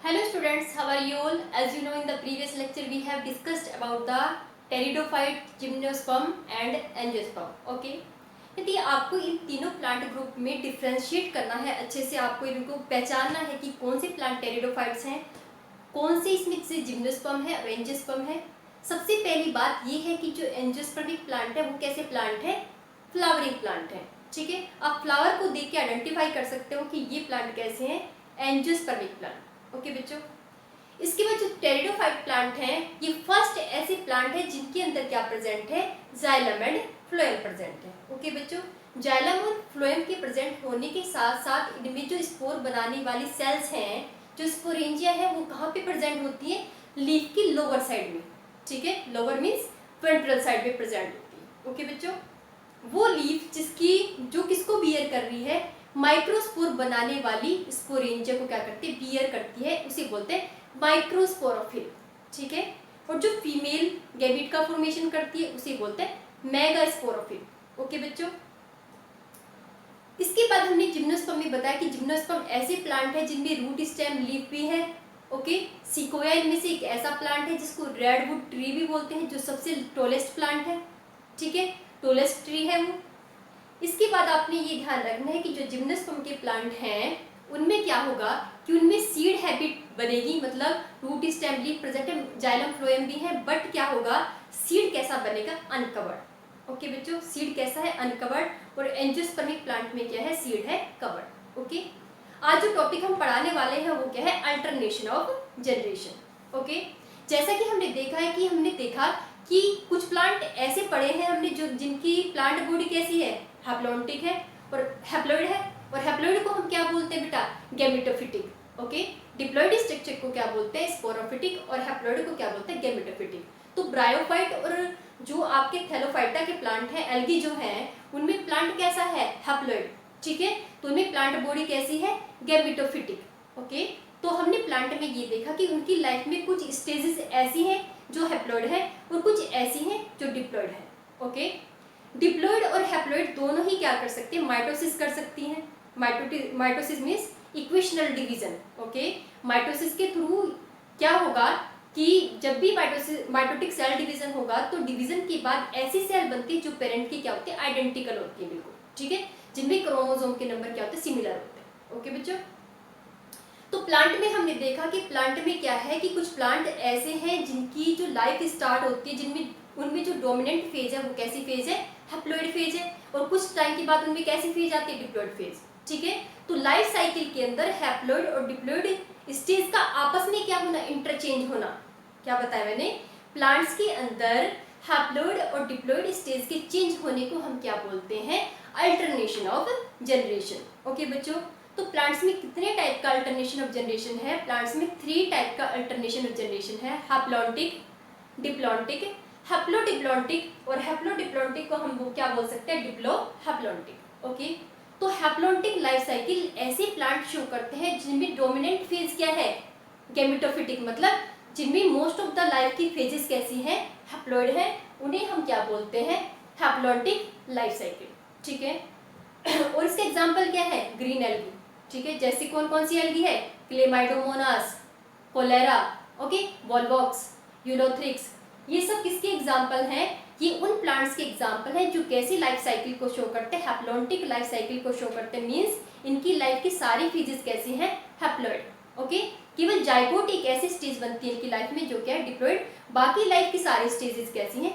Hello students, how are you all? As you know, in the previous lecture we have discussed about the pteridophyte, gymnosperm and angiosperm. Okay? यदि आपको इन तीनों plant group में differentiate करना है, अच्छे से आपको इनको पहचानना है कि कौन से प्लांट टेरिडोफाइट्स हैं, कौन से इसमें से जिम्नोस्पर्म है और एंजियोस्पर्म है। सबसे पहली बात ये है कि जो एंजियोस्पर्मिक प्लांट है वो कैसे प्लांट है, फ्लावरिंग प्लांट है। ठीक है, आप फ्लावर को देख के आइडेंटिफाई कर सकते हो कि ये प्लांट कैसे हैं, एंजियोस्पर्मिक प्लांट। ओके बच्चों, इसके बाद जो टेरिडोफाइट प्लांट हैं, ये फर्स्ट ऐसे प्लांट है जिनके अंदर क्या प्रेजेंट है, जाइलम एंड फ्लोएम प्रेजेंट है। ओके बच्चों, जाइलम और फ्लोएम के प्रेजेंट होने के साथ साथ इनमें जो स्पोर बनाने वाली सेल्स हैं, जो स्पोरेंजिया है, वो कहाँ पे प्रेजेंट होती है, लीफ की लोअर साइड में। ठीक है, लोअर मीन्स वेंट्रल साइड में प्रेजेंट होती है। ओके बच्चों, वो लीफ जिसकी जो किसको बियर कर रही है, माइक्रोस्पोर बनाने वाली स्पोरेंजिया को क्या करती है, बियर करती है, उसे बोलते हैं माइक्रोस्पोरोफिल। ठीक है, और जो फीमेल गैमेट का फॉर्मेशन करती है उसे बोलते हैं मेगास्पोरोफिल। ओके बच्चों, इसके बाद हमने जिम्नोस्पर्म में बताया कि जिम्नोस्पर्म ऐसे प्लांट है जिनमें रूट स्टेम लीफ भी है। ओके, सिकोया इनमें से एक ऐसा प्लांट है जिसको रेडवुड ट्री भी बोलते हैं, जो सबसे टॉलेस्ट प्लांट है। ठीक है, टॉलेस्ट ट्री है वो। इसके बाद आपने ये ध्यान रखना है कि जो जिम्नोस्पर्म के प्लांट हैं उनमें क्या होगा कि उनमें सीड हैबिट बनेगी, मतलब रूट स्टेम लीफ प्रेजेंट है, जाइलम फ्लोएम भी है, बट क्या होगा, सीड कैसा बनेगा, अनकवर्ड। ओके बच्चों, सीड कैसा है, अनकवर्ड। और एंजियोस्पर्मिक प्लांट में क्या है, सीड है कवर्ड। ओके, आज जो टॉपिक हम पढ़ाने वाले हैं वो क्या है, अल्टरनेशन ऑफ जनरेशन। ओके, जैसा कि हमने देखा कि कुछ प्लांट ऐसे पड़े हैं हमने जो जिनकी प्लांट बॉडी कैसी है, हैप्लॉन्टिक है और हैप्लॉइड है। और हैप्लॉइड को हम क्या बोलते हैं बेटा, गैमेटोफिटिक। ओके, डिप्लॉइड स्ट्रक्चर को क्या बोलते हैं, स्पोरोफिटिक, और हैप्लॉइड को क्या बोलते हैं, गैमेटोफिटिक। तो ब्रायोफाइट और जो आपके थैलोफाइटा के प्लांट हैं, एल्गी जो हैं, उनमें प्लांट कैसा है, हैप्लॉइड। ठीक है, तो उनमें प्लांट बॉडी कैसी है, गैमेटोफिटिक। ओके, तो हमने प्लांट में ये देखा कि उनकी लाइफ में कुछ स्टेजेस ऐसी हैं जो हैप्लॉइड है और कुछ ऐसी हैं जो डिप्लॉइड है। ओके, डिप्लॉइड और हैप्लॉइड दोनों ही क्या कर सकते हैं, माइटोसिस कर सकती हैं। Mitosis means equational division. Okay, mitosis के थ्रू क्या होगा कि जब भी माइटोटिक सेल डिवीजन होगा तो डिवीजन के बाद ऐसी सेल बनती है जो पेरेंट की क्या होती है, आइडेंटिकल होती है बिल्कुल। ठीक है, जिनमें क्रोमोसोम के नंबर क्या होते हैं, सिमिलर होते हैं। ओके बच्चों, तो प्लांट में हमने देखा कि प्लांट में क्या है कि कुछ प्लांट ऐसे हैं जिनकी जो लाइफ स्टार्ट होती है, जिनमें उनमें जो डोमिनेंट फेज है वो कैसी फेज है, हैप्लॉइड फेज है, और कुछ टाइम के बाद उनमें कैसी फेज आती है, डिप्लॉइड फेज। ठीक है, तो लाइफ साइकिल के अंदर हैप्लॉइड और डिप्लॉइड स्टेज का आपस में क्या होना, इंटरचेंज होना। क्या बताया मैंने, प्लांट्स के अंदर हैप्लॉइड और डिप्लॉइड स्टेज के चेंज होने को हम क्या बोलते हैं, अल्टरनेशन ऑफ जनरेशन। ओके बच्चों, तो प्लांट्स में कितने टाइप का अल्टरनेशन ऑफ जनरेशन है, प्लांट्स में 3 टाइप का अल्टरनेशन ऑफ जनरेशन है, हैप्लॉन्टिक, डिप्लॉन्टिक, हैप्लोडिप्लॉन्टिक। और हैप्लोडिप्लॉन्टिक को हम वो क्या बोल सकते हैं, डिप्लोहैप्लॉन्टिक। ओके, तो हैप्लॉन्टिक लाइफ साइकिल ऐसे प्लांट शो करते हैं जिनमें डोमिनेंट फेज क्या है, गैमेटोफिटिक, मतलब जिनमें मोस्ट ऑफ द लाइफ की फेजेस कैसी हैं, हैप्लॉइड है, उन्हें हम क्या बोलते हैं, हैप्लॉन्टिक लाइफ साइकिल। ठीक है, और इसका एग्जांपल क्या है, ग्रीन एल्गी। ठीक है, जैसे कौन कौन सी एल्गी है, chlamydomonas, chlorella, okay, volvox, ulothrix, ये सब किसके एग्जाम्पल हैं, ये उन प्लांट्स के एग्जाम्पल हैं जो कैसी लाइफ साइकिल को शो करते हैं, हैप्लॉन्टिक लाइफ साइकिल को शो करते हैं। मींस इनकी लाइफ की सारी फेजेस कैसी हैं, हैप्लॉइड। ओके, केवल जाइगोट एक ऐसी स्टेज बनती है इनकी लाइफ में जो क्या है, डिप्लॉइड, बाकी लाइफ की सारी स्टेजेस कैसी हैं,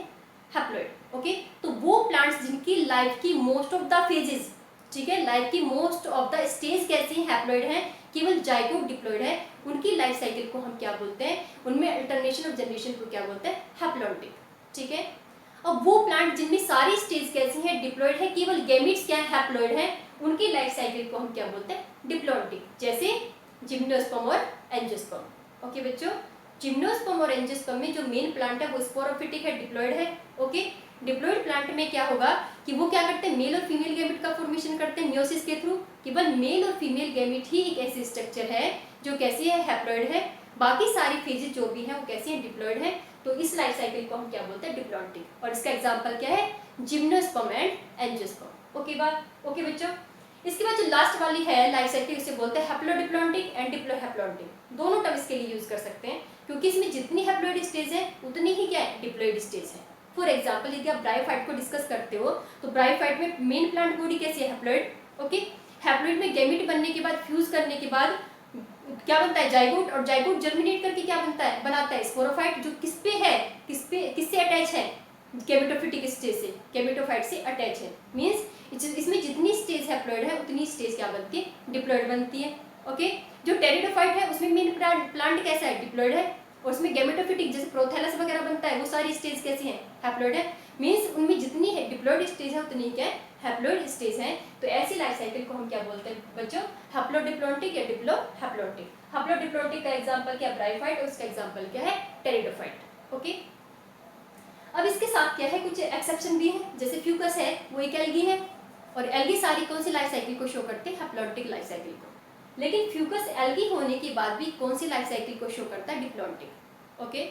हैप्लॉइड। ओके, तो वो प्लांट्स जिनकी लाइफ की मोस्ट ऑफ द फेजेस, ठीक है, लाइफ की मोस्ट ऑफ द स्टेज कैसी हैप्लॉइड है, केवल जाइगोट डिप्लॉइड है, उनकी लाइफ साइकिल को हम क्या बोलते हैं, उनमें अल्टरनेशन ऑफ जनरेशन को क्या बोलते हैं, हैप्लॉन्टिक। ठीक है, अब वो प्लांट जिनमें सारी स्टेज कैसी है, डिप्लॉइड है, केवल गैमेट्स क्या है, हैप्लॉइड है, उनकी लाइफ साइकिल को हम क्या बोलते हैं, डिप्लॉन्टिक, जैसे जिम्नोस्पर्म और एंजियोस्पर्म। ओके बच्चों, जिम्नोस्पर्म और एंजियोस्पर्म में जो मेन प्लांट है वो स्पोरोफिटिक है, डिप्लॉइड है। ओके, डिप्लॉइड प्लांट में क्या होगा कि वो क्या करते हैं, मेल और फीमेल गैमेट का फॉर्मेशन करते हैं मियोसिस के थ्रू। केवल मेल और फीमेल गैमेट ही एक ऐसी स्ट्रक्चर है जो कैसी है, हैप्लॉइड है, बाकी सारी फेजेस जो भी हैं वो कैसी हैं, डिप्लॉइड है। तो इस लाइफ साइकिल को हम क्या बोलते हैं, डिप्लॉन्टिक, और इसका एग्जांपल क्या है, जिम्नोस्पर्म एंड एंजियोस्पर्म। ओके बात, ओके बच्चों, इसके बाद जो लास्ट वाली है लाइफ साइकिल, इसे बोलते हैं हैप्लोडिप्लॉन्टिक एंड डिप्लोहैप्लॉन्टिक। दोनों टर्म इसके लिए यूज कर सकते हैं, क्योंकि इसमें जितनी हैप्लोइड स्टेज है उतनी ही क्या है, डिप्लोइड स्टेज है। फॉर एग्जाम्पल यदि आप ब्रायोफाइट को डिस्कस करते हो तो ब्रायोफाइट में मेन प्लांट बॉडी कैसी है, हैप्लोइड। ओके, हैप्लोइड में गैमेट बनने के बाद, फ्यूज करने के बाद क्या बनता है, जाइगोट, और जाइगोट जर्मिनेट करके क्या बनता है, बनाता है स्पोरोफाइट, जो किस पे है, किससे अटैच है, गैमेटोफिटिक स्टेज से, गैमेटोफाइट से अटैच है। मींस इसमें जितनी स्टेज हैप्लोइड है उतनी स्टेज क्या बनती है, डिप्लोइड बनती है। ओके, जो टेरिडोफाइट है उसमें मेन प्लांट कैसा है, डिप्लोइड है, और उसमें गैमेटोफिटिक जैसे प्रोथैलस वगैरह बनता है वो सारी स्टेज कैसी है, हैप्लोइड है। मींस उनमें जितनी है डिप्लोइड स्टेज है उतनी क्या है, हैप्लोइड स्टेज है। तो ऐसी लाइफ साइकिल को हम क्या बोलते हैं बच्चों, हैप्लोडिप्लॉन्टिक या डिप्लोहैप्लॉन्टिक। हैप्लोडिप्लॉन्टिक का एग्जांपल क्या, ब्रायोफाइट, और उसका एग्जांपल क्या है, टेरिडोफाइट। ओके, अब इसके साथ क्या है, कुछ एक्सेप्शन भी है, जैसे फ्यूकस है वो एक एल्गी है, और एल्गी सारी कौन सी लाइफ साइकिल को शो करते हैं, हैप्लॉन्टिक लाइफ साइकिल को। लेकिन फ्यूकस एल्गी होने के बाद भी कौन सी लाइफ साइकिल को शो करता है, डिप्लॉन्टिक। ओके,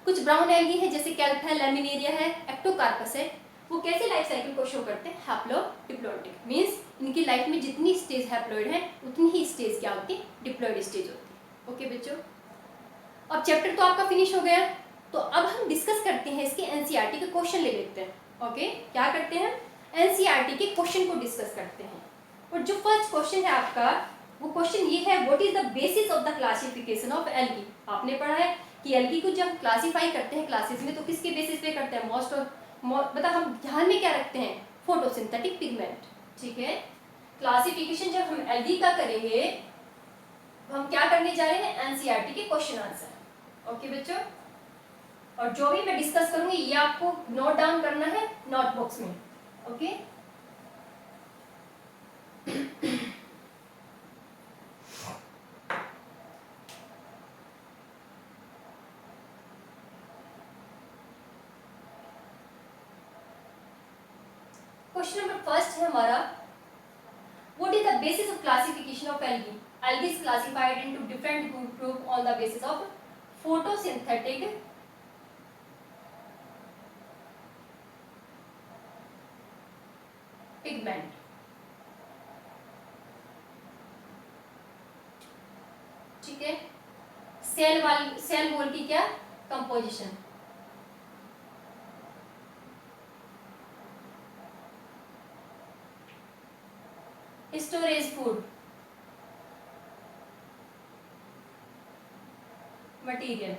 कुछ ब्राउन एल्गी है जैसे कैल्प है, लैमिनेरिया है, एक्टोकार्पस है, वो कैसे लाइफ साइकिल को शो करते हैं, हैप्लोडिप्लॉन्टिक। मींस इनकी लाइफ में जितनी स्टेज हैप्लॉइड है उतनी ही स्टेज क्या होती है, डिप्लॉइड स्टेज होती है। ओके बच्चों, अब चैप्टर तो आपका फिनिश हो गया, तो अब हम डिस्कस करते हैं इसके एनसीईआरटी के क्वेश्चन ले लेते हैं। ओके, क्या करते हैं, एनसीईआरटी के क्वेश्चन को डिस्कस करते हैं। और जो फर्स्ट क्वेश्चन है आपका, वो क्वेश्चन ये है, what is the basis of the classification of algae. आपने पढ़ा है कि एल्गी को जब क्लासिफाई करते हैं क्लासेस में तो किसके बेसिस पे करते हैं, मतलब हम ध्यान में क्या रखते हैं, फोटोसिंथेटिक पिगमेंट। ठीक है, क्लासिफिकेशन जब हम एल्गी का करेंगे, हम क्या करने जा रहे हैं, एनसीईआरटी के क्वेश्चन आंसर। ओके बच्चों, और जो भी मैं डिस्कस करूंगी ये आपको नोट डाउन करना है नोटबुक्स में। ओके, क्वेश्चन नंबर फर्स्ट है हमारा, what is the basis of classification of algae. Algae is classified into different group on the basis of photosynthetic pigment. ठीक है, सेल वॉल की क्या composition, storage food, material.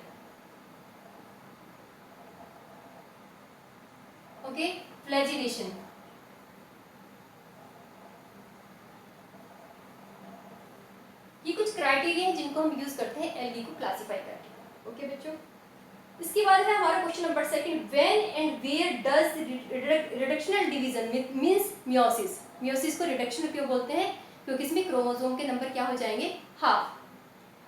Okay, flagellation, ये कुछ criteria है जिनको हम यूज करते हैं एल्गी को क्लासिफाई करके। ओके बच्चों, इसके बाद है हमारा question number second, when and where does reductional division means meiosis. Meiosis को रिडक्शन क्यों बोलते हैं, क्योंकि इसमें क्रोमोसोम के नंबर क्या हो जाएंगे, हाफ।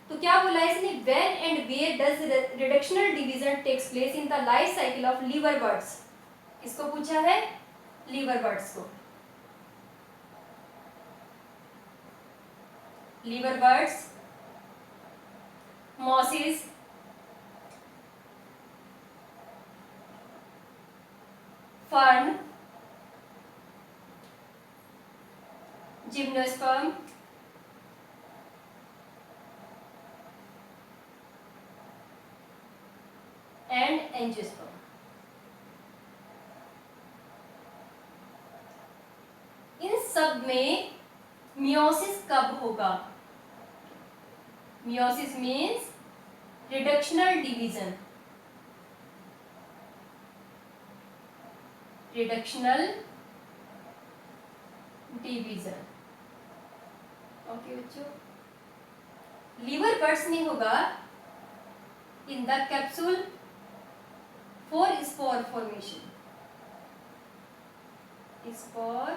तो क्या बोला है इसने, when and where does reductional division takes place in the life cycle of liverworts. इसको पूछा है लीवर बर्ड्स को, liverworts, mosses, fern, gymnosperm, and angiosperm. इन सब में मियोसिस कब होगा, meiosis means reductional division, reductional division. Okay बच्चों, लीवर बर्ड्स में होगा in the capsule for spore formation, spore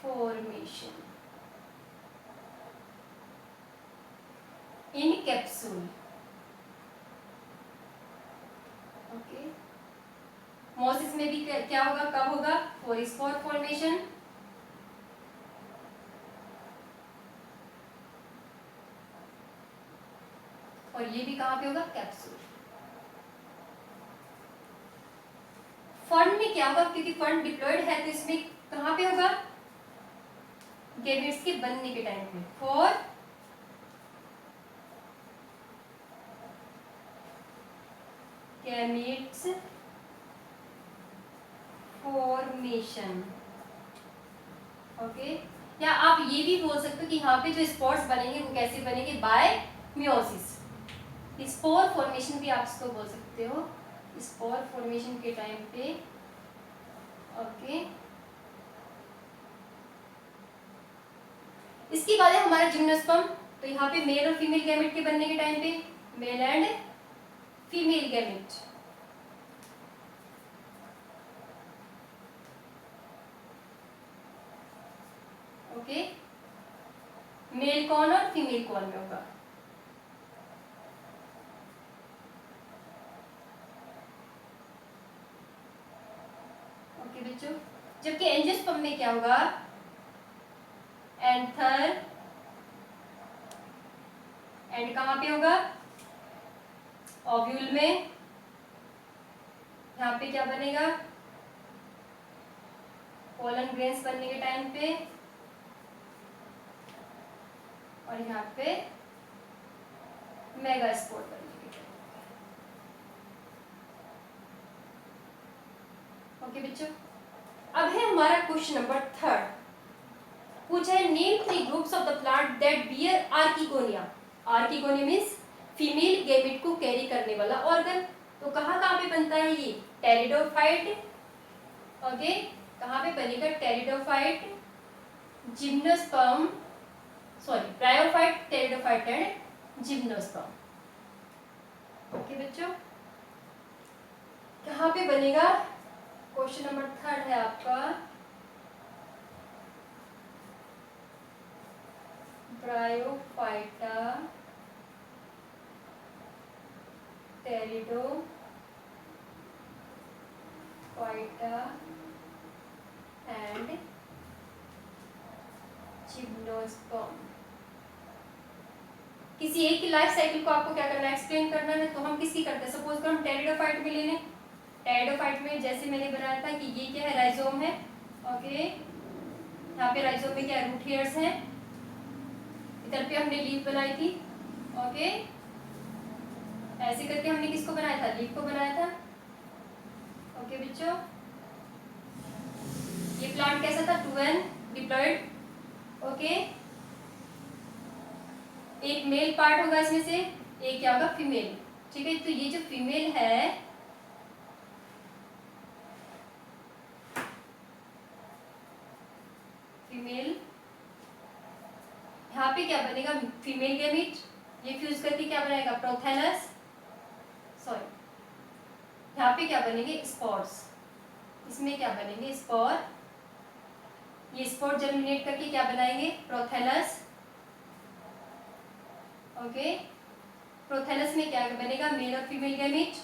formation in capsule. Okay, mosses में भी क्या होगा, कब होगा, फॉर स्पोर फॉर्मेशन, और ये भी कहां पे होगा, कैप्सूल। फर्न में क्या होगा, क्योंकि फर्न डिप्लॉयड है तो इसमें कहां पे होगा, गैमेट्स के बनने के टाइम पे, फॉर गैमेट्स फॉर्मेशन। ओके, या आप ये भी बोल सकते हो कि यहाँ पे जो स्पॉट्स बनेंगे वो कैसे बनेंगे, बाय मियोसिस। स्पोर फॉर्मेशन भी आप इसको बोल सकते हो, स्पोर फॉर्मेशन के टाइम पे। ओके, इसके बाद है हमारा जिम्नोस्पर्म। तो यहाँ पे मेल और फीमेल गैमेट के बनने के टाइम पे, male and female gamete. Okay, male कौन और फीमेल कौन में होगा। ओके बच्चों, जबकि एंजियोस्पर्म में क्या होगा, एंथर एंड कहां पे होगा, ओव्यूल में। यहाँ पे क्या बनेगा, पोलन ग्रेन्स बनने के टाइम पे, और यहाँ पे मेगास्पोर बनने के टाइम। ओके बच्चों, अब है हमारा क्वेश्चन नंबर 3। पूछा है name 3 groups of the plant that bear archegonia. Archegonia means female gamete को कैरी करने वाला ऑर्गन। तो कहाँ कहाँ पे बनता है ये, टेरिडोफाइट। ओके, कहाँ पे बनेगा, pteridophyte, gymnosperm, sorry bryophyte, pteridophyte and gymnosperm. Okay बच्चों, कहाँ पे बनेगा, क्वेश्चन नंबर 3 है आपका, ब्रायोफाइटा, टेरिडोफाइटा एंड जिम्नोस्पर्म। किसी एक की लाइफ साइकिल को आपको क्या करना है, एक्सप्लेन करना है। तो हम किसकी करते हैं, सपोज कर हम टेरिडोफाइट में ले लें। टेरिडोफाइट में जैसे मैंने बनाया था कि ये क्या है, राइजोम है। ओके, यहाँ पे राइजोम में क्या है, रूट हेयर्स हैं। इधर पे हमने लीफ बनाई थी। ओके, ऐसे करके हमने किसको बनाया था, लीफ को बनाया था। ओके बच्चों, ये प्लांट कैसा था, 2n डिप्लॉयड। ओके, एक मेल पार्ट होगा इसमें से, एक क्या होगा, फीमेल। ठीक है, तो ये जो फीमेल है, फीमेल, यहाँ पे क्या बनेगा, फीमेल गैमीट। ये फ्यूज करके क्या बनाएगा, प्रोथैलस। सॉरी, यहाँ पे क्या बनेंगे, स्पोर्स। इसमें क्या बनेंगे, स्पोर। ये स्पोर जर्मिनेट करके क्या बनाएंगे, प्रोथैलस। ओके, प्रोथैलस में क्या बनेगा, मेल और फीमेल गैमीट।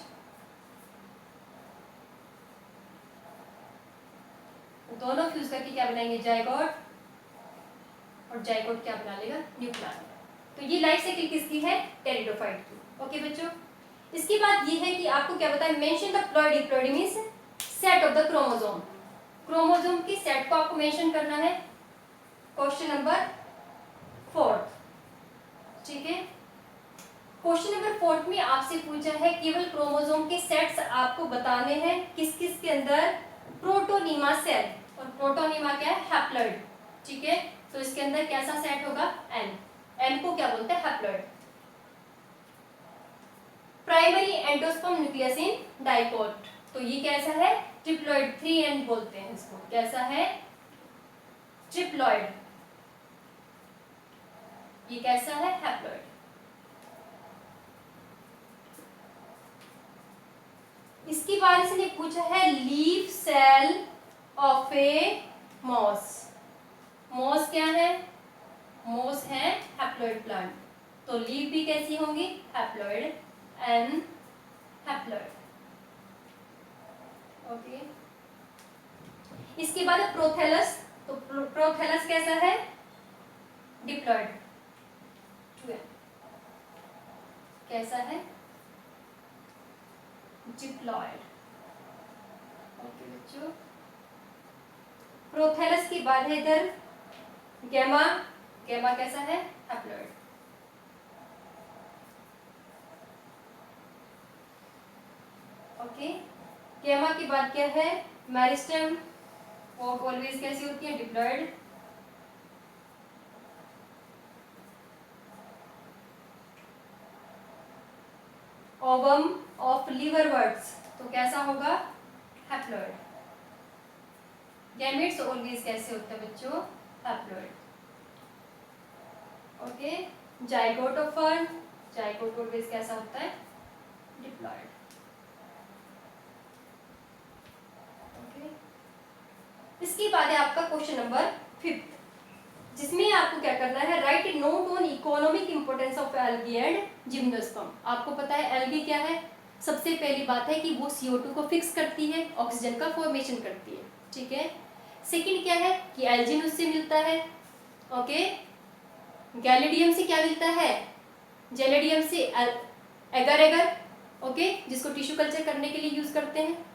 दोनों फ्यूज करके क्या बनाएंगे, जायगोट। और जायगोट क्या बना लेगा, न्यूक्लियस। तो ये लाइफ साइकिल किसकी है, टेरिडोफाइट की। ओके बच्चों, इसके बाद ये है कि आपको क्या बताया, mention the ploidy. Ploidy means set of the chromosome. Chromosome की सेट को आपको मेंशन करना है, क्वेश्चन नंबर 4। ठीक है, क्वेश्चन नंबर 4 में आपसे पूछा है केवल क्रोमोसोम के सेट्स आपको बताने हैं, किस किस के अंदर, प्रोटोनीमा सेल। और प्रोटोनीमा क्या है, हैप्लॉइड। ठीक है, तो इसके अंदर कैसा सेट होगा, एन। एन को क्या बोलते हैं, haploid. Primary endosperm nucleus in dicot. तो ये कैसा है, ट्रिप्लॉइड, 3n बोलते हैं इसको। कैसा है, ट्रिप्लॉइड। ये कैसा है, हैप्लॉइड। इसके बाद इसने पूछा है leaf cell of a moss. Moss क्या है, मॉस है हैप्लॉइड प्लांट। तो लीफ भी कैसी होंगी, हैप्लॉइड, एन हैप्लॉइड। ओके, इसके बाद प्रोथैलस। तो प्रोथैलस कैसा है, डिप्लॉइड, 2n। कैसा है, डिप्लॉइड। ओके बच्चों, प्रोथैलस के बाद है इधर गैमा, गैमा कैसा है? हैप्लॉइड। ओके, गैमा की बात क्या है? मेरिस्टेम, वो ऑलवेज कैसी होती है? डिप्लॉइड। ओवम ऑफ लीवरवर्ट्स तो कैसा होगा? हैप्लॉइड। गैमेट्स ऑलवेज कैसे होते हैं बच्चों? Haploid. Okay, zygote of fern, zygote always कैसा होता है? डिप्लॉइड। ओके, इसके बाद है आपका क्वेश्चन नंबर 5, जिसमें आपको क्या करना है? Right A note on economic importance of algae and gymnosperm. आपको पता है एल्गी क्या है? सबसे पहली बात है कि वो CO2 को फिक्स करती है, ऑक्सीजन का फॉर्मेशन करती है, ठीक है। सेकंड क्या है कि एल्जिन उससे मिलता है। ओके, गैलिडियम से क्या मिलता है? जेलेडियम से एगर एगर, ओके, जिसको टिश्यू कल्चर करने के लिए यूज करते हैं।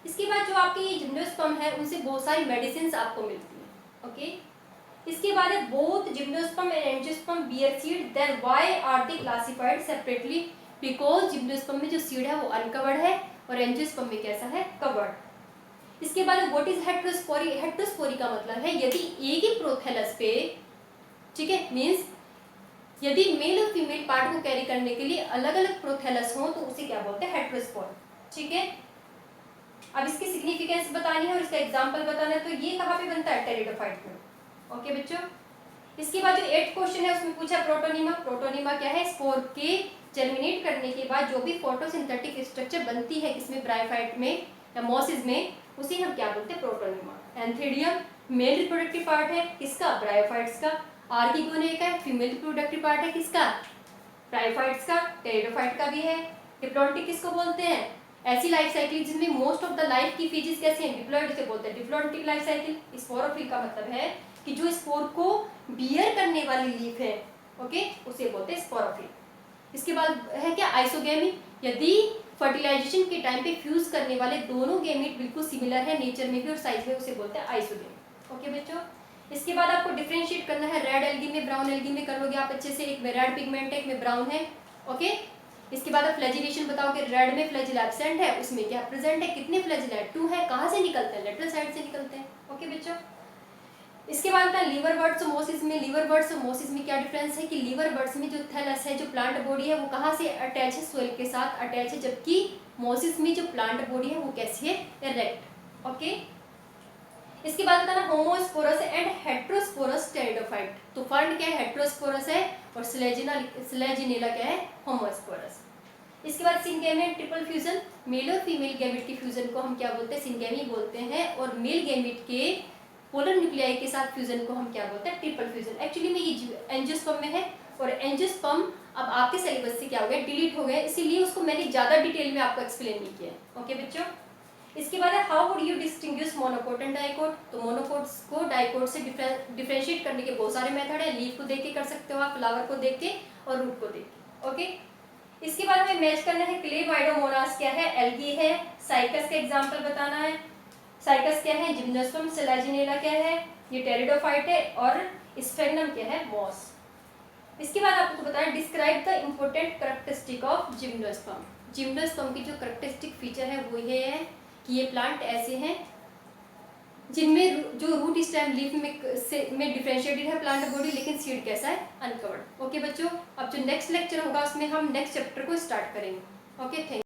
इसके बाद जो आपके ये जिम्नोस्पर्म है उनसे बहुत सारी मेडिसिन आपको मिलती है। ओके, इसके बाद है both gymnosperm and angiosperm bear seed, then why are they classified separately? Because gymnosperm में जो सीड है वो अनकवर्ड है और एंजियोस्पर्म में कैसा है? कवर्ड। इसके बाद व्हाट इज हेट्रोस्पोरी? हेट्रोस्पोरी का मतलब है यदि एक ही प्रोथैलस पे, ठीक है, मींस यदि मेल और फीमेल पार्ट को कैरी करने के लिए अलग अलग प्रोथैलस हो तो उसे क्या बोलते हैं? हेट्रोस्पोर, ठीक है। अब इसकी सिग्निफिकेंस बतानी है और इसका एग्जांपल बताना है, तो ये कहाँ पे बनता है? टेरिडोफाइट में। ओके बच्चों, इसके बाद जो 8th क्वेश्चन है उसमें पूछा प्रोटोनिमा। प्रोटोनिमा क्या है? स्पोर के जर्मिनेट करने के बाद जो भी फोटोसिंथेटिक स्ट्रक्चर बनती है इसमें, ब्रायोफाइट में या मॉसिस में, उसे हम क्या बोलते हैं? प्रोटोनिमा। एंथीडियम मेल रिप्रोडक्टिव पार्ट है किसका? ब्रायोफाइट्स का। आर्किगोने का फीमेल रिप्रोडक्टिव पार्ट है किसका? ब्रायोफाइट्स का। टेरिडोफाइट का भी है। डिप्लॉन्टिक किसको बोलते हैं? ऐसी लाइफ साइकिल जिसमें मोस्ट ऑफ द लाइफ की फेजेस कैसे हैं? डिप्लॉइड से बोलते हैं डिप्लॉन्टिक लाइफ साइकिल। स्पोरोफिल का मतलब है कि जो स्पोर को बियर करने वाली लीफ है, ओके, उसे बोलते हैं स्पोरोफिल। इसके बाद है क्या? आइसोगेमी, यदि फर्टिलाइजेशन के टाइम पे फ्यूज करने वाले दोनों गैमेट बिल्कुल सिमिलर है नेचर में भी और साइज में, उसे बोलते हैं आइसोगेमी। ओके बच्चों, इसके बाद आपको डिफरेंशिएट करना है, रेड एल्गी में, ब्राउन एल्गी में कर लोगे आप अच्छे से। एक में रेड पिगमेंट है, एक में ब्राउन है। ओके, इसके बाद आप फ्लैजिलेशन बताओगे। रेड में फ्लैजिल एब्सेंट है, उसमें क्या प्रेजेंट है? कितने फ्लैजिल है? 2 है। कहाँ से निकलते हैं? लेटरल साइड से निकलते हैं। ओके बच्चों, इसके बाद था लीवर बर्ड्स और मोसिस में। लीवर बर्ड्स और मोसिस में क्या डिफरेंस है कि लीवर बर्ड्स में जो थैलस है, जो प्लांट बॉडी है, वो कहाँ से अटैच है? सोइल के साथ अटैच है, जबकि मोसिस में जो प्लांट बॉडी है वो कैसी है? इरेक्ट। ओके, इसके बाद बताना होमोस्पोरस एंड हेट्रोस्पोरस टेरिडोफाइट। तो फर्न क्या है? हेट्रोस्पोरस है और स्लेजिनेला क्या है? होमोस्पोरस। इसके बाद सिंगेमेट ट्रिपल फ्यूजन, मेल और फीमेल गैमेट के फ्यूजन को हम क्या बोलते हैं? सिंगेमी बोलते हैं। और मेल गैमेट के पोलर न्यूक्लियाई के साथ फ्यूजन को हम क्या बोलते हैं? Triple fusion. एक्चुअली में ये एंजियोस्पर्म में है और एंजियोस्पर्म अब आपके सिलेबस से क्या हो गया? डिलीट हो गया, इसीलिए उसको मैंने ज्यादा डिटेल में आपको एक्सप्लेन नहीं किया। ओके बच्चों, इसके बाद है how would you distinguish monocot and dicot? तो मोनोकोट्स को डाइकोट से डिफरेंशिएट करने के बहुत सारे मेथड है। लीफ को देख के कर सकते हो आप, फ्लावर को देख के और रूट को देख के। ओके, इसके बाद हमें मैच करना है क्लेमाइडोमोनास क्या है? एल्गी है। साइकस का एग्जांपल बताना है। साइकस क्या है? जिम्नोस्पर्म। सेलाजिनेला क्या है? ये टेरिडोफाइट है। और स्फेग्नम क्या है? मॉस। इसके बाद आपको बताया describe the important characteristic of gymnosperm. Gymnosperm की जो कैरेक्टरिस्टिक फीचर है वो ये है कि ये प्लांट ऐसे हैं जिनमें जो रूट स्टेम लीफ में डिफरेंशिएटेड है प्लांट बॉडी, लेकिन सीड कैसा है? अनकवर्ड। ओके बच्चों, अब जो नेक्स्ट लेक्चर होगा उसमें हम नेक्स्ट चैप्टर को स्टार्ट करेंगे। Okay, thank you.